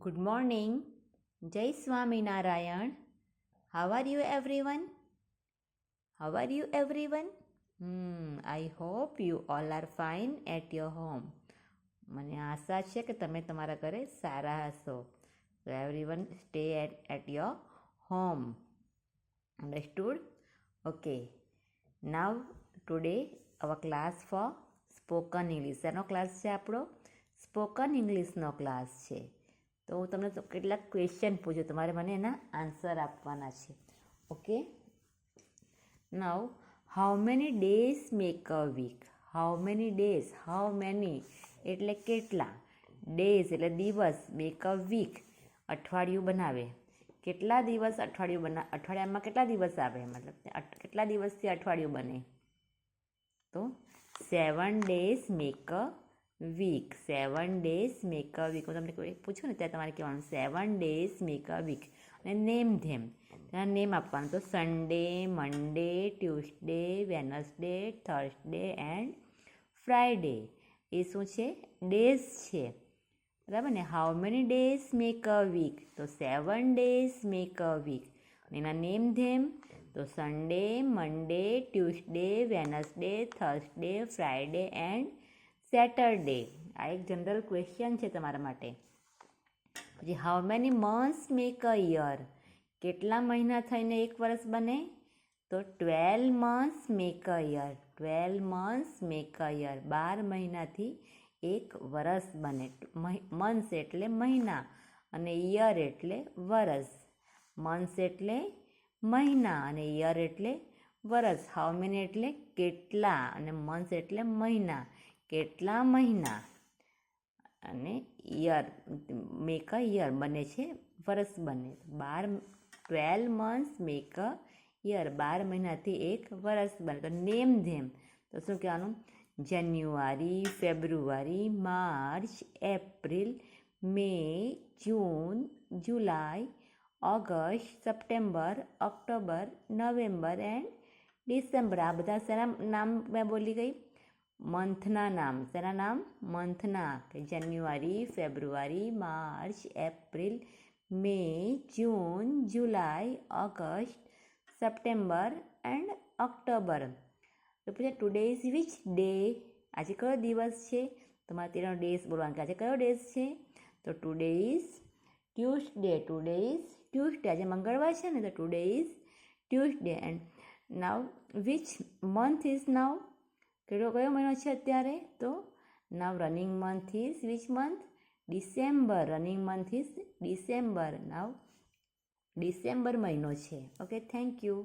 Good morning. Jai Swami Narayan. How are you everyone? How are you everyone? I hope you all are fine at your home. મને આશા છે કે તમે તમારા ઘરે સારા હશો. So everyone stay at your home. Understood? Okay. Now today our class for spoken English. એનો class છે આપણો સ્પોકન ઇંગ્લિશનો ક્લાસ છે. તો હું તમને કેટલાક ક્વેશ્ચન પૂછું, તમારે મને એના આન્સર આપવાના છે. Okay. Now how many days make a week? How many days, how many એટલે કેટલા, ડેઝ એટલે દિવસ, મેક અ વીક અઠવાડિયું બનાવે. કેટલા દિવસ અઠવાડિયું અઠવાડિયામાં કેટલા દિવસ આવે, મતલબ કેટલા દિવસથી અઠવાડિયું બને? તો 7 days make a week. 7 days make a week. હું તમને કોઈ પૂછું ને ત્યારે તમારે કહેવાનું 7 days મેક અ વીક. અને નેમ ધેમ, તેના નેમ આપવાનું. તો Sunday, Monday, Tuesday, Wednesday, Thursday and Friday. એ શું છે? ડેઝ છે, બરાબર ને. How many days make a week? તો 7 days મેક અ વીક. એના નેમ ધેમ તો Sunday, Monday, Tuesday, Wednesday, Thursday, Friday and Saturday. આ એક જનરલ ક્વેશ્ચન છે તમારા માટે. પછી how many months make a year? કેટલા મહિના થઈને એક વર્ષ બને? તો 12 months make a year. 12 months make a year. 12 મહિનાથી એક વર્ષ બને. મંથ્સ એટલે મહિના અને યર એટલે વરસ. મંથ્સ એટલે મહિના અને યર એટલે વરસ. હાઉ મેની એટલે કેટલા અને મંથ્સ એટલે મહિના, કેટલા મહિના, અને યર મેક અ યર બને છે વરસ બને. 12 months મેક અ યર. 12 મહિનાથી એક વરસ બને. તો નેમ ધેમ તો શું કહેવાનું? January, February, March, April, May, June, July, August, September, October, November and December. આ બધા શેના નામ મેં બોલી ગઈ? મંથના નામ. શેના નામ? મંથના. કે January, February, March, April, May, June, July, August, September and October. તો પછી ટુડે ઇઝ વિચ ડે? આજે કયો દિવસ છે? તમારે તેનો ડેઝ બોલવાનું કે આજે કયો ડેઝ છે? તો today is Tuesday. Today is Tuesday. આજે મંગળવાર છે ને, તો today is Tuesday. And now which month is now? કયો મહિનો છે અત્યારે? તો now running month is which month? December. Running month is December. Now December મહિનો છે. Okay, thank you.